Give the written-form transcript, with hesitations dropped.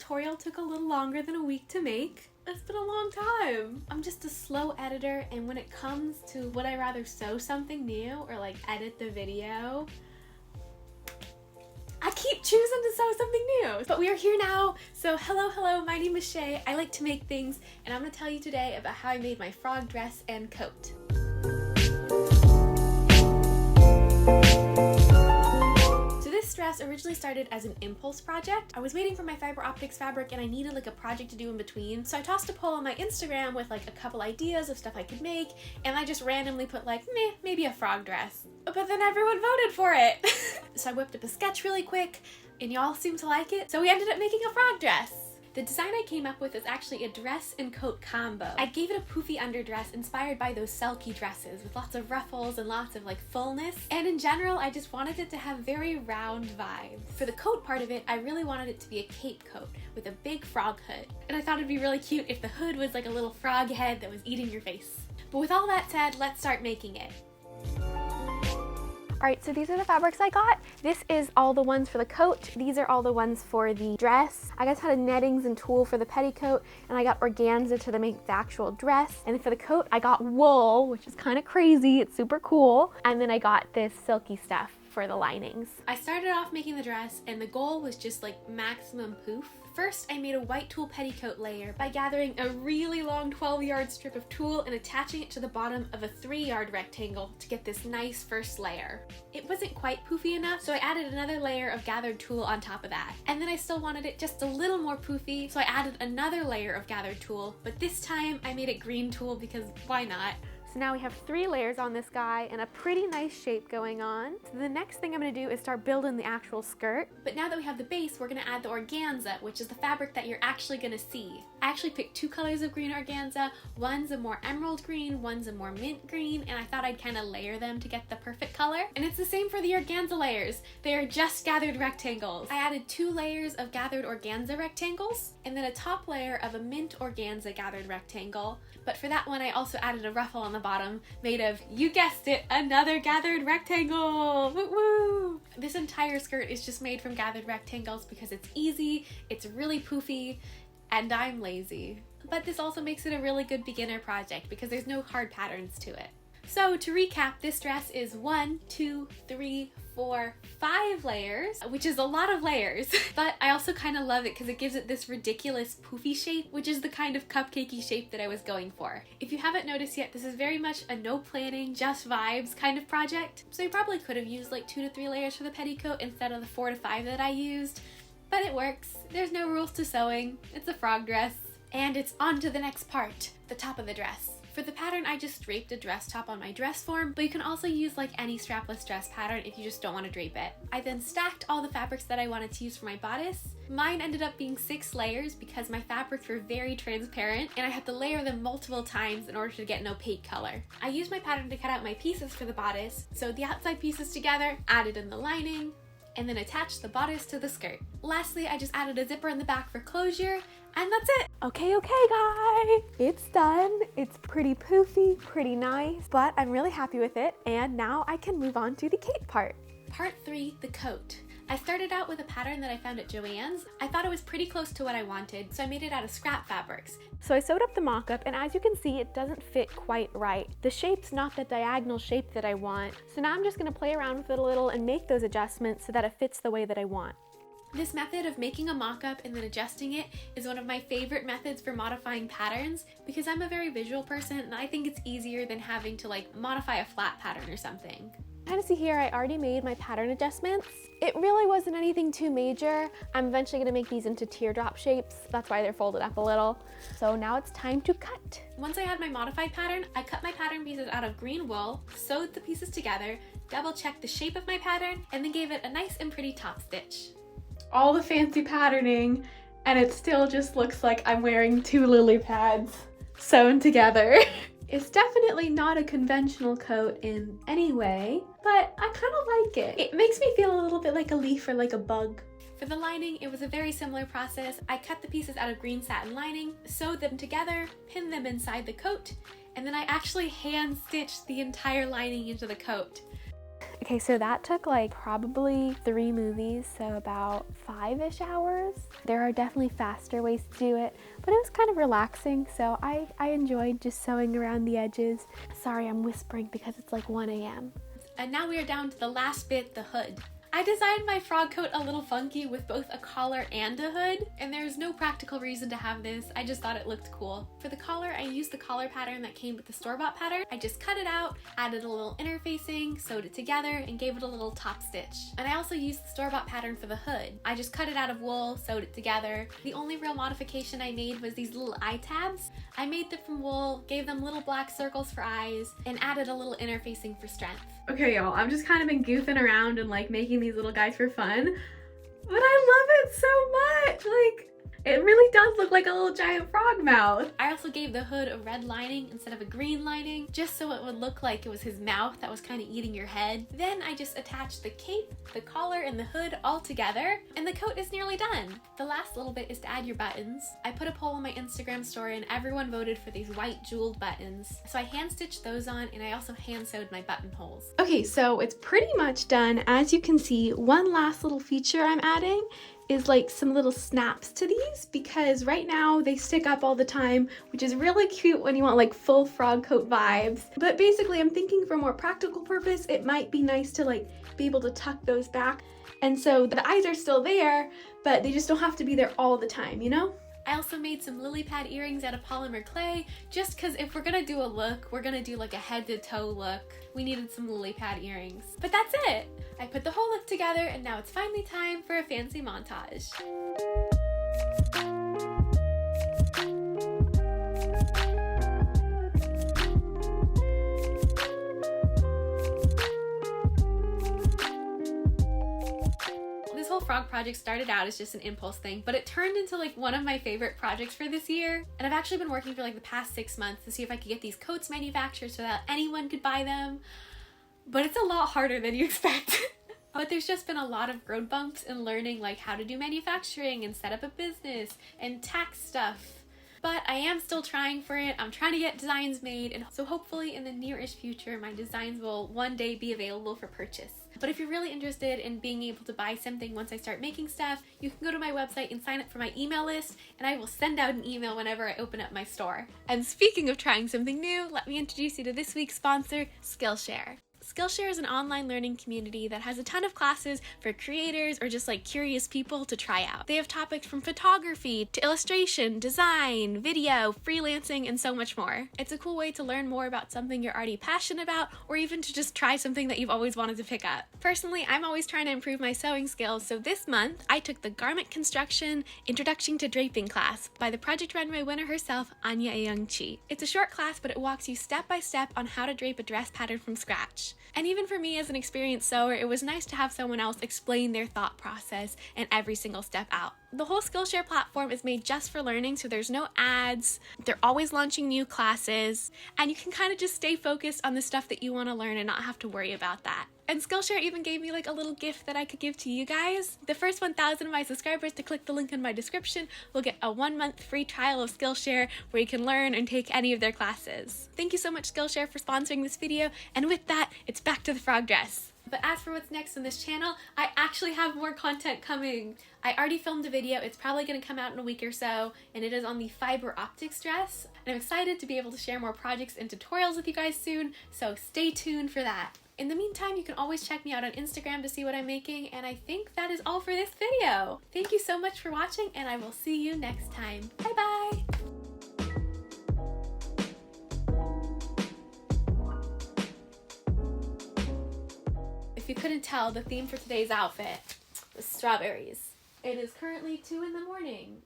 tutorial took a little longer than a week to make. It's been a long time. I'm just a slow editor, and when it comes to would I rather sew something new or like edit the video, I keep choosing to sew something new. But we are here now, so hello, my name is Shay. I like to make things, and I'm gonna tell you today about how I made my frog dress and coat. This dress originally started as an impulse project. I was waiting for my fiber optics fabric and I needed like a project to do in between. So I tossed a poll on my Instagram with like a couple ideas of stuff I could make, and I just randomly put like, maybe a frog dress. But then everyone voted for it. So I whipped up a sketch really quick and y'all seemed to like it. So we ended up making a frog dress. The design I came up with is actually a dress and coat combo. I gave it a poofy underdress inspired by those silky dresses with lots of ruffles and lots of like fullness. And in general, I just wanted it to have very round vibes. For the coat part of it, I really wanted it to be a cape coat with a big frog hood. And I thought it'd be really cute if the hood was like a little frog head that was eating your face. But with all that said, let's start making it. Alright, so these are the fabrics I got. This is all the ones for the coat. These are all the ones for the dress. I just had a nettings and tulle for the petticoat, and I got organza to make the actual dress. And then for the coat, I got wool, which is kind of crazy. It's super cool. And then I got this silky stuff for the linings. I started off making the dress, and the goal was just like maximum poof. First, I made a white tulle petticoat layer by gathering a really long 12-yard strip of tulle and attaching it to the bottom of a 3-yard rectangle to get this nice first layer. It wasn't quite poofy enough, so I added another layer of gathered tulle on top of that. And then I still wanted it just a little more poofy, so I added another layer of gathered tulle, but this time I made it green tulle because why not? So now we have 3 layers on this guy and a pretty nice shape going on. So the next thing I'm gonna do is start building the actual skirt. But now that we have the base, we're gonna add the organza, which is the fabric that you're actually gonna see. I actually picked 2 colors of green organza. One's a more emerald green, one's a more mint green, and I thought I'd kind of layer them to get the perfect color. And it's the same for the organza layers. They are just gathered rectangles. I added 2 layers of gathered organza rectangles, and then a top layer of a mint organza gathered rectangle. But for that one, I also added a ruffle on the bottom made of, you guessed it, another gathered rectangle. Woo woo! This entire skirt is just made from gathered rectangles because it's easy, it's really poofy, and I'm lazy. But this also makes it a really good beginner project because there's no hard patterns to it. So to recap, this dress is 1, 2, 3, 4, 5 layers, which is a lot of layers. But I also kind of love it because it gives it this ridiculous poofy shape, which is the kind of cupcakey shape that I was going for. If you haven't noticed yet, this is very much a no planning, just vibes kind of project. So you probably could have used like 2 to 3 layers for the petticoat instead of the 4 to 5 that I used. But it works. There's no rules to sewing. It's a frog dress. And it's on to the next part, the top of the dress. For the pattern, I just draped a dress top on my dress form, but you can also use like any strapless dress pattern if you just don't want to drape it. I then stacked all the fabrics that I wanted to use for my bodice. Mine ended up being 6 layers because my fabrics were very transparent and I had to layer them multiple times in order to get an opaque color. I used my pattern to cut out my pieces for the bodice, so the outside pieces together, added in the lining, and then attached the bodice to the skirt. Lastly, I just added a zipper in the back for closure, and that's it. Okay, guys, it's done. It's pretty poofy, pretty nice, but I'm really happy with it, and now I can move on to the cape part. Part 3, the coat. I started out with a pattern that I found at Joann's. I thought it was pretty close to what I wanted, so I made it out of scrap fabrics. So I sewed up the mock-up, and as you can see, it doesn't fit quite right. The shape's not the diagonal shape that I want, so now I'm just gonna play around with it a little and make those adjustments so that it fits the way that I want. This method of making a mock-up and then adjusting it is one of my favorite methods for modifying patterns because I'm a very visual person and I think it's easier than having to like modify a flat pattern or something. Kind of see here, I already made my pattern adjustments. It really wasn't anything too major. I'm eventually gonna make these into teardrop shapes. That's why they're folded up a little. So now it's time to cut. Once I had my modified pattern, I cut my pattern pieces out of green wool, sewed the pieces together, double checked the shape of my pattern, and then gave it a nice and pretty top stitch. All the fancy patterning, and it still just looks like I'm wearing 2 lily pads sewn together. It's definitely not a conventional coat in any way, but I kind of like it. It makes me feel a little bit like a leaf or like a bug. For the lining, it was a very similar process. I cut the pieces out of green satin lining, sewed them together, pinned them inside the coat, and then I actually hand stitched the entire lining into the coat. Okay, so that took like probably 3 movies, so about 5-ish hours. There are definitely faster ways to do it, but it was kind of relaxing, so I enjoyed just sewing around the edges. Sorry, I'm whispering because it's like 1 a.m. And now we are down to the last bit, the hood. I designed my frog coat a little funky with both a collar and a hood, and there's no practical reason to have this. I just thought it looked cool. For the collar, I used the collar pattern that came with the store-bought pattern. I just cut it out, added a little interfacing, sewed it together, and gave it a little top stitch. And I also used the store-bought pattern for the hood. I just cut it out of wool, sewed it together. The only real modification I made was these little eye tabs. I made them from wool, gave them little black circles for eyes, and added a little interfacing for strength. Okay, y'all, I've just kind of been goofing around and like making these little guys for fun, but I love it so much. Like, it really does look like a little giant frog mouth. I also gave the hood a red lining instead of a green lining, just so it would look like it was his mouth that was kind of eating your head. Then I just attached the cape, the collar, and the hood all together, and the coat is nearly done. The last little bit is to add your buttons. I put a poll on my Instagram story and everyone voted for these white jeweled buttons. So I hand stitched those on, and I also hand sewed my buttonholes. Okay, so it's pretty much done. As you can see, one last little feature I'm adding is like some little snaps to these, because right now they stick up all the time, which is really cute when you want like full frog coat vibes. But basically I'm thinking for a more practical purpose, it might be nice to like be able to tuck those back. And so the eyes are still there, but they just don't have to be there all the time, you know? I also made some lily pad earrings out of polymer clay, just because if we're gonna do a look, we're gonna do like a head to toe look. We needed some lily pad earrings. But that's it! I put the whole look together, and now it's finally time for a fancy montage. This whole frog project started out as just an impulse thing, but it turned into like one of my favorite projects for this year. And I've actually been working for like the past 6 months to see if I could get these coats manufactured so that anyone could buy them. But it's a lot harder than you expect. But there's just been a lot of road bumps in learning like how to do manufacturing and set up a business and tax stuff. But I am still trying for it. I'm trying to get designs made, and so hopefully in the near-ish future my designs will one day be available for purchase. But if you're really interested in being able to buy something once I start making stuff, you can go to my website and sign up for my email list, and I will send out an email whenever I open up my store. And speaking of trying something new, let me introduce you to this week's sponsor, Skillshare. Skillshare is an online learning community that has a ton of classes for creators or just like curious people to try out. They have topics from photography to illustration, design, video, freelancing, and so much more. It's a cool way to learn more about something you're already passionate about, or even to just try something that you've always wanted to pick up. Personally, I'm always trying to improve my sewing skills, so this month I took the Garment Construction Introduction to Draping class by the Project Runway winner herself, Anya Ayoung-chi. It's a short class, but it walks you step by step on how to drape a dress pattern from scratch. And even for me as an experienced sewer, it was nice to have someone else explain their thought process and every single step out. The whole Skillshare platform is made just for learning, so there's no ads, they're always launching new classes, and you can kind of just stay focused on the stuff that you want to learn and not have to worry about that. And Skillshare even gave me like a little gift that I could give to you guys. The first 1,000 of my subscribers to click the link in my description will get a 1-month free trial of Skillshare where you can learn and take any of their classes. Thank you so much, Skillshare, for sponsoring this video, and with that, it's back to the frog dress. But as for what's next on this channel, I actually have more content coming. I already filmed a video, it's probably going to come out in a week or so, and it is on the fiber optics dress. And I'm excited to be able to share more projects and tutorials with you guys soon, so stay tuned for that. In the meantime, you can always check me out on Instagram to see what I'm making, and I think that is all for this video. Thank you so much for watching, and I will see you next time. Bye bye! If you couldn't tell, the theme for today's outfit was strawberries. It is currently 2 in the morning.